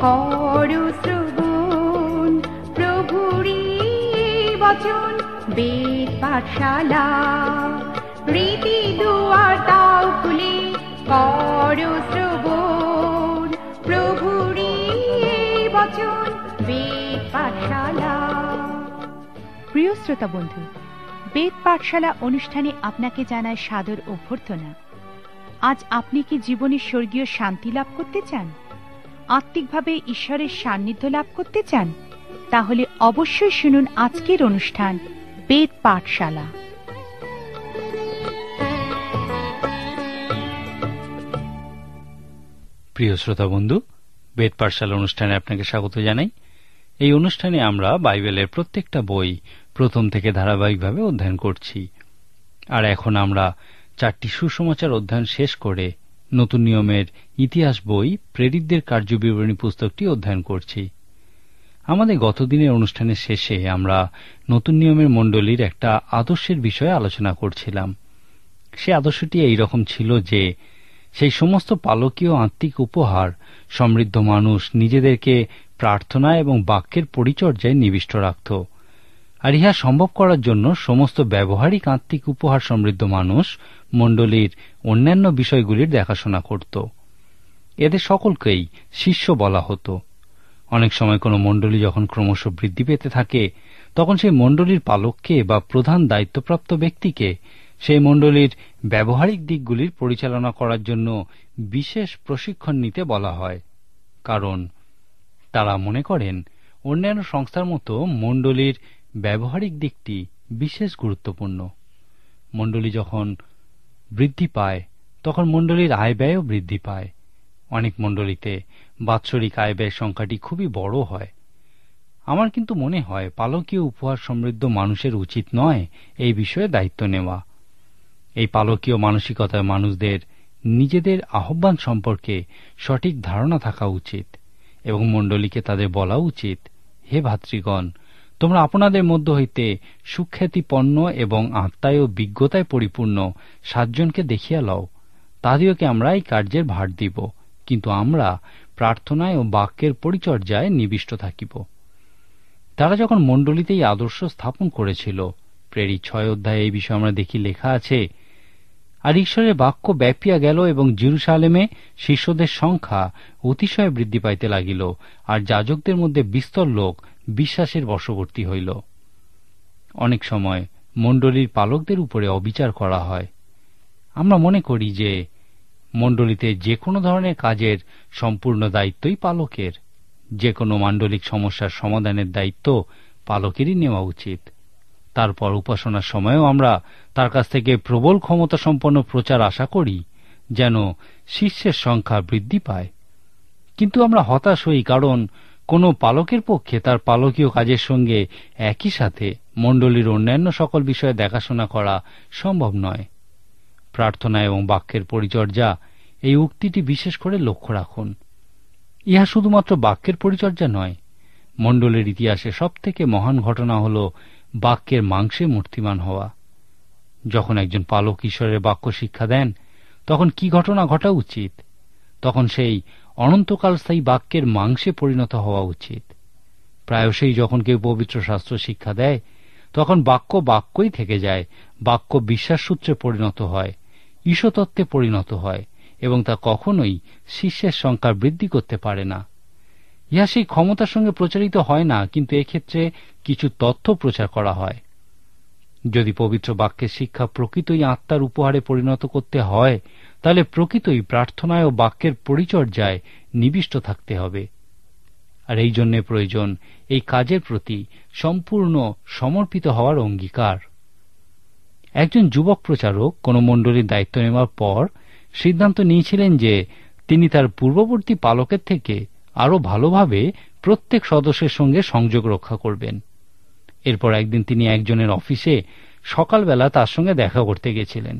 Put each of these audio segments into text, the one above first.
করো শ্রবণ প্রভুরই বচন, বেদ পাঠশালা। রীতি দুয়ার দাও খুলে, করো শ্রবণ প্রভুরই বচন, বেদ পাঠশালা। প্রিয় শ্রোতা বন্ধু, বেদ পাঠশালা অনুষ্ঠানে আপনাকে জানায় সাদর অভ্যর্থনা। আজ আপনি কি জীবনে স্বর্গীয় শান্তি লাভ করতে চান, আত্মিকভাবে ঈশ্বরের সান্নিধ্য লাভ করতে চান? তাহলে অবশ্যই শুনুন আজকের অনুষ্ঠান বেদ পাঠশালা। প্রিয় শ্রোতা বন্ধু, বেদ পাঠশালা অনুষ্ঠানে আপনাকে স্বাগত জানাই। এই অনুষ্ঠানে আমরা বাইবেলের প্রত্যেকটা বই প্রথম থেকে ধারাবাহিকভাবে অধ্যয়ন করছি। আর এখন আমরা 4টি সুসমাচার অধ্যয়ন শেষ করে নতুন নিয়মের ইতিহাস বই প্রেরিতদের কার্যবিবরণী পুস্তকটি অধ্যয়ন করছি। আমাদের গতদিনের অনুষ্ঠানের শেষে আমরা নতুন নিয়মের মণ্ডলীর একটা আদর্শের বিষয়ে আলোচনা করছিলাম। সে আদর্শটি এইরকম ছিল যে সেই সমস্ত পালকীয় আত্মিক উপহার সমৃদ্ধ মানুষ নিজেদেরকে প্রার্থনা এবং বাক্যের পরিচর্যায় নিবিষ্ট রাখত। আর ইহা সম্ভব করার জন্য সমস্ত ব্যবহারিক আত্মিক উপহার সমৃদ্ধ মানুষ মণ্ডলীর অন্যান্য বিষয়গুলির দেখাশোনা করত। এদের সকলকেই শিষ্য বলা হতো। অনেক সময় কোনো মণ্ডলী যখন ক্রমশ বৃদ্ধি পেতে থাকে, তখন সেই মণ্ডলীর পালককে বা প্রধান দায়িত্বপ্রাপ্ত ব্যক্তিকে সেই মণ্ডলীর ব্যবহারিক দিকগুলির পরিচালনা করার জন্য বিশেষ প্রশিক্ষণ নিতে বলা হয়। কারণ তারা মনে করেন অন্যান্য সংস্থার মতো মণ্ডলীর ব্যবহারিক দিকটি বিশেষ গুরুত্বপূর্ণ। মণ্ডলী যখন বৃদ্ধি পায়, তখন মণ্ডলীর আয় ব্যয়ও বৃদ্ধি পায়। অনেক মণ্ডলীতে বাৎসরিক আয় ব্যয় সংখ্যাটি খুবই বড় হয়। আমার কিন্তু মনে হয় পালকীয় উপহার সমৃদ্ধ মানুষের উচিত নয় এই বিষয়ে দায়িত্ব নেওয়া। এই পালকীয় মানসিকতার মানুষদের নিজেদের আহ্বান সম্পর্কে সঠিক ধারণা থাকা উচিত এবং মণ্ডলীকে তাদের বলা উচিত, হে ভাতৃগণ, তোমরা আপনাদের মধ্য হইতে সুখ্যাতিপন্ন এবং আত্মায় ও বিজ্ঞতায় পরিপূর্ণ 7 জনকে দেখিয়া লও। তাদিওকে আমরা এই কার্যের ভার দিব, কিন্তু আমরা প্রার্থনায় ও বাক্যের পরিচর্যায় নিবিষ্ট থাকিব। তারা যখন মণ্ডলীতে এই আদর্শ স্থাপন করেছিল, প্রেরিত 6 অধ্যায়ে এই বিষয়ে আমরা দেখি লেখা আছে, আর ঈশ্বরের বাক্য ব্যাপিয়া গেল এবং জেরুসালেমে শিষ্যদের সংখ্যা অতিশয় বৃদ্ধি পাইতে লাগিল, আর যাজকদের মধ্যে বিস্তর লোক বিশ্বাসের বশবর্তী হইল। অনেক সময় মণ্ডলীর পালকদের উপরে অবিচার করা হয়। আমরা মনে করি যে মণ্ডলীতে যে কোনো ধরনের কাজের সম্পূর্ণ দায়িত্বই পালকের। যে কোনো মাণ্ডলিক সমস্যার সমাধানের দায়িত্ব পালকেরই নেওয়া উচিত। তারপর উপাসনার সময়ও আমরা তার কাছ থেকে প্রবল ক্ষমতা সম্পন্ন প্রচার আশা করি, যেন শিষ্যের সংখ্যা বৃদ্ধি পায়। কিন্তু আমরা হতাশ হই, কারণ কোনো পালকের পক্ষে তার পালকীয় কাজের সঙ্গে একই সাথে মণ্ডলীর অন্যান্য সকল বিষয়ে দেখাশোনা করা সম্ভব নয়। প্রার্থনা এবং বাক্যের পরিচর্যা, এই উক্তিটি বিশেষ করে লক্ষ্য রাখুন। ইহা শুধুমাত্র বাক্যের পরিচর্যা নয়। মণ্ডলীর ইতিহাসে সবথেকে মহান ঘটনা হল বাক্যের মাংসে মূর্তিমান হওয়া। যখন একজন পালক ঈশ্বরের বাক্য শিক্ষা দেন, তখন কি ঘটনা ঘটা উচিত? তখন সেই অনন্তকাল স্থায়ী বাক্যের মাংসে পরিণত হওয়া উচিত। প্রায়শই যখন কেউ পবিত্র শাস্ত্র শিক্ষা দেয়, তখন বাক্য বাক্যই থেকে যায়। বাক্য বিশ্বাস সূত্রে পরিণত হয়, ঈশ্বরতত্ত্বে পরিণত হয় এবং তা কখনোই শিষ্যের সংখ্যা বৃদ্ধি করতে পারে না। ইহা সেই ক্ষমতার সঙ্গে প্রচারিত হয় না, কিন্তু এক্ষেত্রে কিছু তথ্য প্রচার করা হয়। যদি পবিত্র বাক্যের শিক্ষা প্রকৃতই আত্মার উপহারে পরিণত করতে হয়, তাহলে প্রকৃতই প্রার্থনায় ও বাক্যের পরিচর্যায় নিবিষ্ট থাকতে হবে। আর এই জন্য প্রয়োজন এই কাজের প্রতি সম্পূর্ণ সমর্পিত হওয়ার অঙ্গীকার। একজন যুবক প্রচারক কোন মণ্ডলীর দায়িত্ব নেওয়ার পর সিদ্ধান্ত নিয়েছিলেন যে তিনি তার পূর্ববর্তী পালকের থেকে আরও ভালোভাবে প্রত্যেক সদস্যের সঙ্গে সংযোগ রক্ষা করবেন। এরপর একদিন তিনি একজনের অফিসে সকালবেলা তার সঙ্গে দেখা করতে গেছিলেন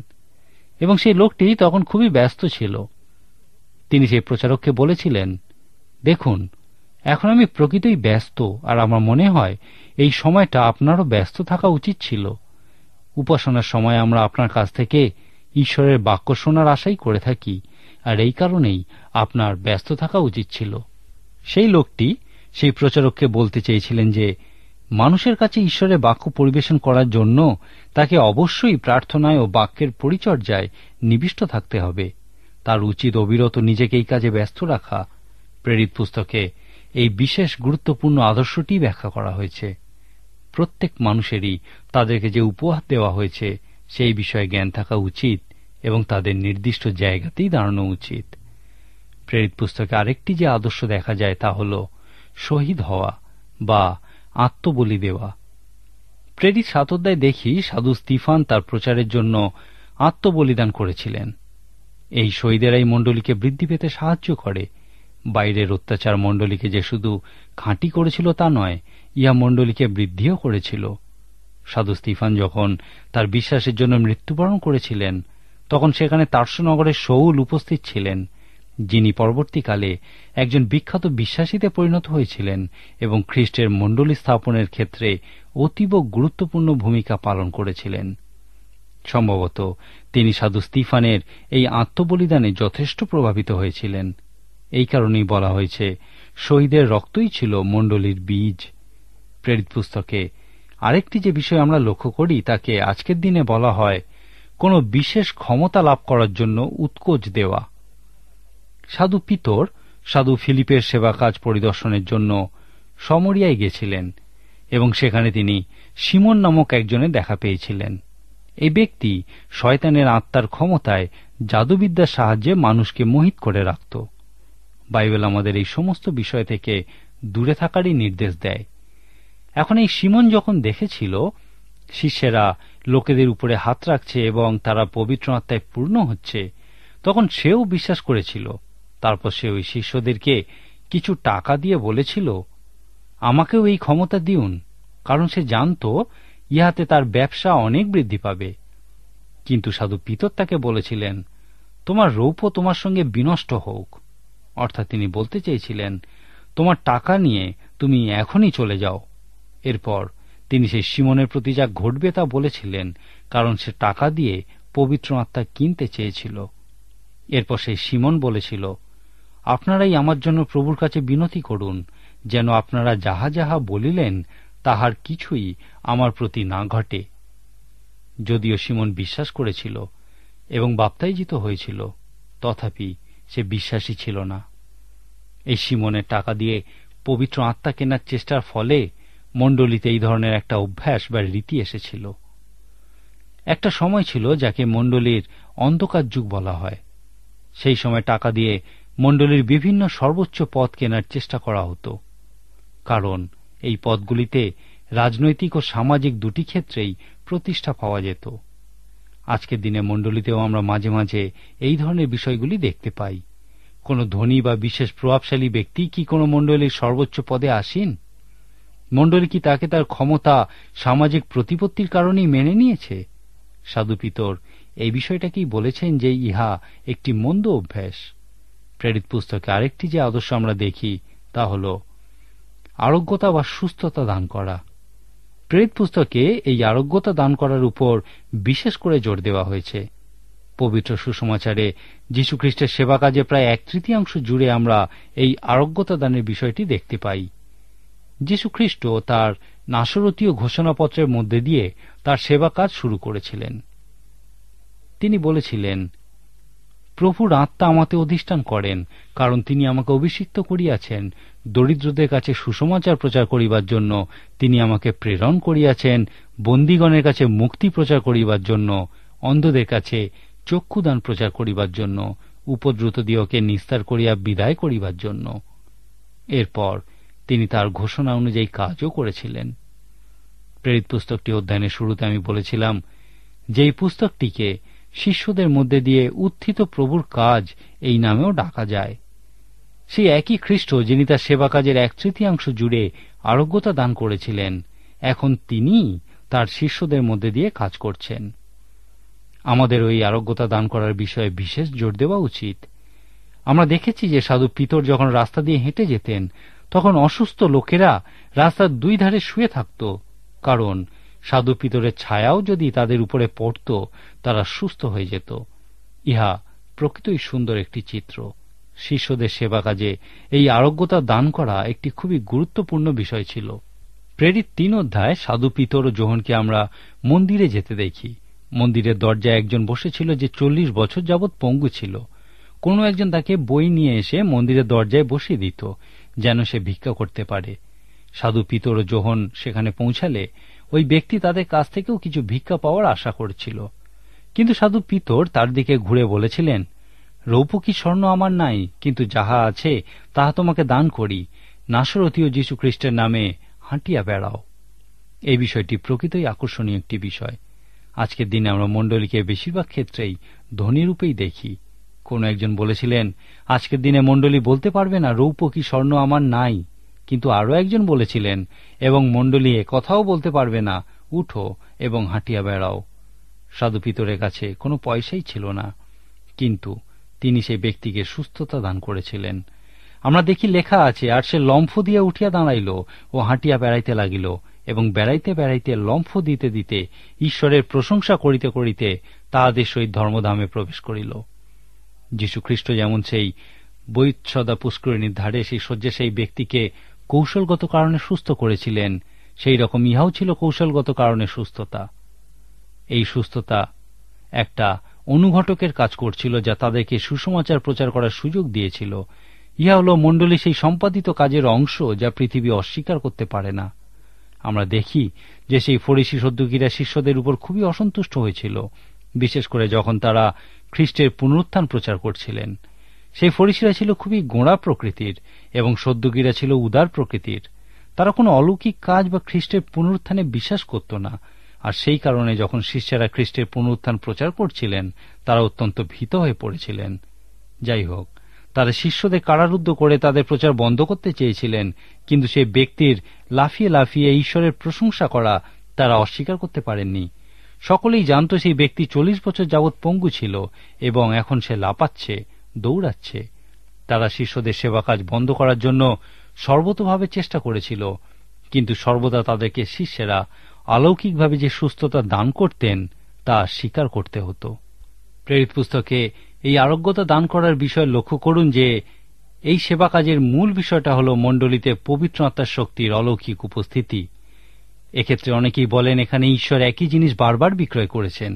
এবং সেই লোকটি তখন খুবই ব্যস্ত ছিল। তিনি সেই প্রচারককে বলেছিলেন, দেখুন, এখন আমি প্রকৃতই ব্যস্ত, আর আমার মনে হয় এই সময়টা আপনারও ব্যস্ত থাকা উচিত ছিল। উপাসনার সময় আমরা আপনার কাছ থেকে ঈশ্বরের বাক্য শোনার আশাই করে থাকি, আর এই কারণেই আপনার ব্যস্ত থাকা উচিত ছিল। সেই লোকটি সেই প্রচারককে বলতে চেয়েছিলেন যে মানুষের কাছে ঈশ্বরের বাক্য পরিবেশন করার জন্য তাকে অবশ্যই প্রার্থনায় ও বাক্যের পরিচর্যায় নিবিষ্ট থাকতে হবে। তার উচিত অবিরত নিজেকে এই কাজে ব্যস্ত রাখা। প্রেরিত পুস্তকে এই বিশেষ গুরুত্বপূর্ণ আদর্শটি ব্যাখ্যা করা হয়েছে। প্রত্যেক মানুষেরই তাদেরকে যে উপহার দেওয়া হয়েছে সেই বিষয়ে জ্ঞান থাকা উচিত এবং তাদের নির্দিষ্ট জায়গাতেই দাঁড়ানো উচিত। প্রেরিত পুস্তকে আরেকটি যে আদর্শ দেখা যায় তা হল শহীদ হওয়া বা আত্মবলি দেওয়া। প্রেরিত 7 অধ্যায়ে দেখি সাধু স্তিফান তার প্রচারের জন্য আত্মবলিদান করেছিলেন। এই শহীদেরাই মণ্ডলীকে বৃদ্ধি পেতে সাহায্য করে। বাইরের অত্যাচার মণ্ডলীকে যে শুধু খাঁটি করেছিল তা নয়, ইহা মণ্ডলীকে বৃদ্ধিও করেছিল। সাধু স্তিফান যখন তার বিশ্বাসের জন্য মৃত্যুবরণ করেছিলেন তখন সেখানে তার্সনগরের শৌল উপস্থিত ছিলেন, যিনি পরবর্তীকালে একজন বিখ্যাত বিশ্বাসীতে পরিণত হয়েছিলেন এবং খ্রিস্টের মণ্ডলী স্থাপনের ক্ষেত্রে অতীব গুরুত্বপূর্ণ ভূমিকা পালন করেছিলেন। সম্ভবত তিনি সাধু স্তিফানের এই আত্মবলিদানে যথেষ্ট প্রভাবিত হয়েছিলেন। এই কারণেই বলা হয়েছে শহীদের রক্তই ছিল মণ্ডলীর বীজ। প্রেরিত পুস্তকে আরেকটি যে বিষয় আমরা লক্ষ্য করি তাকে আজকের দিনে বলা হয় কোন বিশেষ ক্ষমতা লাভ করার জন্য উৎকোচ দেওয়া। সাধু পিতর সাধু ফিলিপের সেবা কাজ পরিদর্শনের জন্য সমরিয়ায় গেছিলেন এবং সেখানে তিনি সিমন নামক একজনের দেখা পেয়েছিলেন। এই ব্যক্তি শয়তানের আত্মার ক্ষমতায় জাদুবিদ্যার সাহায্যে মানুষকে মোহিত করে রাখত। বাইবেল আমাদের এই সমস্ত বিষয় থেকে দূরে থাকারই নির্দেশ দেয়। এখন এই সিমন যখন দেখেছিল শিষ্যেরা লোকেদের উপরে হাত রাখছে এবং তারা পবিত্র আত্মায় পূর্ণ হচ্ছে, তখন সেও বিশ্বাস করেছিল। তারপর সে ওই শিষ্যদেরকে কিছু টাকা দিয়ে বলেছিল, আমাকেও এই ক্ষমতা দিউন, কারণ সে জানত ইহাতে তার ব্যবসা অনেক বৃদ্ধি পাবে। কিন্তু সাধু পিতর তাকে বলেছিলেন, তোমার রৌপ্য তোমার সঙ্গে বিনষ্ট হোক। অর্থাৎ তিনি বলতে চেয়েছিলেন, তোমার টাকা নিয়ে তুমি এখনই চলে যাও। এরপর তিনি সেই সিমনের প্রতি যা ঘটবে তা বলেছিলেন, কারণ সে টাকা দিয়ে পবিত্র আত্মা কিনতে চেয়েছিল। এরপর সেই সিমন বলেছিল, আপনারাই আমার জন্য প্রভুর কাছে বিনতি করুন, যেন আপনারা যাহা যাহা বলিলেন তাহার কিছুই আমার প্রতি না ঘটে। যদিও সিমন বিশ্বাস করেছিল এবং বাপ্তাইজিত হয়েছিল, তথাপি সে বিশ্বাসী ছিল না। এই সিমনের টাকা দিয়ে পবিত্র আত্মা কেনার চেষ্টার ফলে মণ্ডলীতে এই ধরনের একটা অভ্যাস বা রীতি এসেছিল। একটা সময় ছিল যাকে মণ্ডলীর অন্ধকার যুগ বলা হয়। সেই সময় টাকা দিয়ে মণ্ডলীর বিভিন্ন সর্বোচ্চ পদ কেনার চেষ্টা করা হতো, কারণ এই পদগুলিতে রাজনৈতিক ও সামাজিক দুটি ক্ষেত্রেই প্রতিষ্ঠা পাওয়া যেত। আজকের দিনে মণ্ডলীতেও আমরা মাঝে মাঝে এই ধরনের বিষয়গুলি দেখতে পাই। কোন ধনী বা বিশেষ প্রভাবশালী ব্যক্তি কি কোন মণ্ডলীর সর্বোচ্চ পদে আসেন? মণ্ডলী কি তাকে তার ক্ষমতা সামাজিক প্রতিপত্তির কারণেই মেনে নিয়েছে? সাধু পিতর এই বিষয়টাকেই বলেছেন যে ইহা একটি মন্দ অভ্যাস। প্রেরিত পুস্তকে আরেকটি যে আদর্শ আমরা দেখি তা হল আরোগ্যতা বা সুস্থতা দান করা। প্রেরিত পুস্তকে এই আরোগ্যতা দান করার উপর বিশেষ করে জোর দেওয়া হয়েছে। পবিত্র সুসমাচারে যীশুখ্রিস্টের সেবা কাজে প্রায় 1/3 জুড়ে আমরা এই আরোগ্যতা দানের বিষয়টি দেখতে পাই। যীশুখ্রিস্ট তার নাসরতীয় ঘোষণাপত্রের মধ্যে দিয়ে তার সেবা কাজ শুরু করেছিলেন। তিনি বলেছিলেন, প্রভুর আত্মা আমাতে অধিষ্ঠান করেন, কারণ তিনি আমাকে অভিষিক্ত করিয়াছেন দরিদ্রদের কাছে সুসমাচার প্রচার করিবার জন্য। তিনি আমাকে প্রেরণ করিয়াছেন বন্দীগণের কাছে মুক্তি প্রচার করিবার জন্য, অন্ধদের কাছে চক্ষুদান প্রচার করিবার জন্য, উপদ্রুতদিওকে নিস্তার করিয়া বিদায় করিবার জন্য। এরপর তিনি তার ঘোষণা অনুযায়ী কাজও করেছিলেন। প্রেরিত পুস্তকটি অধ্যয়নের শুরুতে আমি বলেছিলাম যে এই পুস্তকটিকে শিষ্যদের মধ্যে দিয়ে উত্থিত প্রভুর কাজ এই নামেও ডাকা যায়। সেই একই খ্রিস্ট যিনি তার সেবা কাজের 1/3 জুড়ে আরোগ্যতা দান করেছিলেন, এখন তিনি তার শিষ্যদের মধ্যে দিয়ে কাজ করছেন। আমাদের ওই আরোগ্যতা দান করার বিষয়ে বিশেষ জোর দেওয়া উচিত। আমরা দেখেছি যে সাধু পিতর যখন রাস্তা দিয়ে হেঁটে যেতেন তখন অসুস্থ লোকেরা রাস্তার 2 ধারে শুয়ে থাকত, কারণ সাধু পিতরের ছায়াও যদি তাদের উপরে পড়ত তারা সুস্থ হয়ে যেত। ইহা প্রকৃতই সুন্দর একটি চিত্র। শিষ্যদের সেবা কাজে এই আরোগ্যতা দান করা একটি খুবই গুরুত্বপূর্ণ বিষয় ছিল। প্রেরিত 3 অধ্যায় সাধু পিতর ও যোহনকে আমরা মন্দিরে যেতে দেখি। মন্দিরের দরজায় একজন বসেছিল যে 40 বছর যাবৎ পঙ্গু ছিল। কোনো একজন তাকে বই নিয়ে এসে মন্দিরের দরজায় বসিয়ে দিত, যেন সে ভিক্ষা করতে পারে। সাধু পিতর ও যোহন সেখানে পৌঁছালে ওই ব্যক্তি তাদের কাছ থেকেও কিছু ভিক্ষা পাওয়ার আশা করছিল। কিন্তু সাধু পিতর তার দিকে ঘুরে বলেছিলেন, রৌপ্য কি স্বর্ণ আমার নাই, কিন্তু যাহা আছে তাহা তোমাকে দান করি। নাসরতীয় যীশু খ্রিস্টের নামে হাঁটিয়া বেড়াও। এই বিষয়টি প্রকৃতই আকর্ষণীয় একটি বিষয়। আজকের দিনে আমরা মণ্ডলীকে বেশিরভাগ ক্ষেত্রেই ধনী রূপেই দেখি। কোন একজন বলেছিলেন, আজকের দিনে মণ্ডলী বলতে পারবে না রৌপ্য কি স্বর্ণ আমার নাই। কিন্তু আরও একজন বলেছিলেন, এবং মণ্ডলী কথাও বলতে পারবে না, উঠো এবং হাঁটিয়া বেড়াও। সাধু পিতরের কাছে কোনো পয়সাই ছিল না, কিন্তু তিনি সেই ব্যক্তিকে সুস্থতা দান করেছিলেন। আমরা দেখি লেখা আছে, আর সে লম্ফ দিয়া উঠিয়া দাঁড়াইল ও হাঁটিয়া বেড়াইতে লাগিল, এবং বেড়াইতে বেড়াইতে লম্ফ দিতে দিতে ঈশ্বরের প্রশংসা করিতে করিতে তাহাদের সহিত ধর্মধামে প্রবেশ করিল। যীশুখ্রিস্ট যেমন সেই বৈৎসদা পুষ্করিণীর ধারে সেই শয্যাশায়ী ব্যক্তিকে কৌশলগত কারণে সুস্থ করেছিলেন, সেই রকম ইহাও ছিল কৌশলগত কারণে সুস্থতা। এই সুস্থতা একটা অনুঘটকের কাজ করছিল, যা তাদেরকে সুসমাচার প্রচার করার সুযোগ দিয়েছিল। ইহা হল মণ্ডলী সেই সম্পাদিত কাজের অংশ, যা পৃথিবী অস্বীকার করতে পারে না। আমরা দেখি যে সেই ফরিসী সদ্দুকীরা শিষ্যদের উপর খুবই অসন্তুষ্ট হয়েছিল, বিশেষ করে যখন তারা খ্রিস্টের পুনরুত্থান প্রচার করছিলেন। সেই ফরিসীরা ছিল খুবই গোঁড়া প্রকৃতির এবং সদ্দুকীরা ছিল উদার প্রকৃতির। তারা কোনো অলৌকিক কাজ বা খ্রিস্টের পুনরুত্থানে বিশ্বাস করত না, আর সেই কারণে যখন শিষ্যরা খ্রিস্টের পুনরুত্থান প্রচার করছিলেন, তারা অত্যন্ত ভীত হয়ে পড়েছিলেন। যাই হোক, তারা শিষ্যদের কারারুদ্ধ করে তাদের প্রচার বন্ধ করতে চেয়েছিলেন, কিন্তু সেই ব্যক্তির লাফিয়ে লাফিয়ে ঈশ্বরের প্রশংসা করা তারা অস্বীকার করতে পারেননি। সকলেই জানত সেই ব্যক্তি 40 বছর যাবৎ পঙ্গু ছিল এবং এখন সে লাপাচ্ছে, দৌড়াচ্ছে। তারা শিষ্যদের সেবা কাজ বন্ধ করার জন্য সর্বতোভাবে চেষ্টা করেছিল, কিন্তু সর্বদা তাদেরকে শিষ্যেরা অলৌকিকভাবে যে সুস্থতা দান করতেন তা স্বীকার করতে হতো। প্রেরিত পুস্তকে এই আরোগ্যতা দান করার বিষয় লক্ষ্য করুন যে এই সেবা কাজের মূল বিষয়টা হল মণ্ডলীতে পবিত্র আত্মার শক্তির অলৌকিক উপস্থিতি। এক্ষেত্রে অনেকেই বলেন, এখানে ঈশ্বর একই জিনিস বারবার বিক্রয় করেছেন।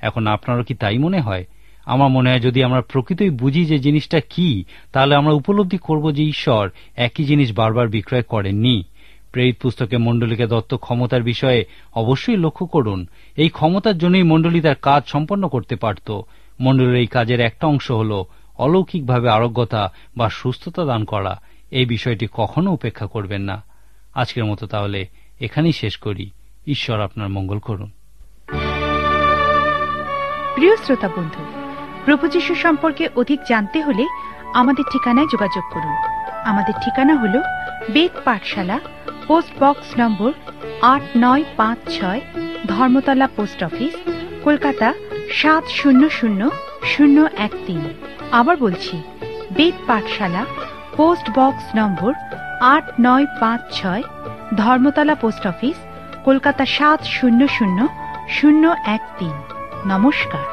এখন আপনারও কি তাই মনে হয়? আমার মনে হয় যদি আমরা প্রকৃতই বুঝি যে জিনিসটা কি, তাহলে আমরা উপলব্ধি করব যে ঈশ্বর একই জিনিস বারবার বিক্রয় করেননি। প্রেরিত পুস্তকে মণ্ডলীকে দত্ত ক্ষমতার বিষয়ে অবশ্যই লক্ষ্য করুন। এই ক্ষমতার জন্যই মণ্ডলী তার কাজ সম্পন্ন করতে পারত। মণ্ডলীর এই কাজের একটা অংশ হল অলৌকিকভাবে আরোগ্যতা বা সুস্থতা দান করা। এই বিষয়টি কখনো উপেক্ষা করবেন না। আজকের মতো তাহলে এখানেই শেষ করি। ঈশ্বর আপনার মঙ্গল করুন। প্রিয় শ্রোতা বন্ধু, প্রভু যীশু সম্পর্কে অধিক জানতে হলে আমাদের ঠিকানায় যোগাযোগ করুন। আমাদের ঠিকানা হল বেদ পাঠশালা, পোস্ট বক্স নম্বর 8956, ধর্মতলা পোস্ট অফিস, কলকাতা 700013। আবার বলছি, বেদ পাঠশালা, পোস্ট বক্স নম্বর 8956, ধর্মতলা পোস্ট অফিস, কলকাতা 700013। নমস্কার।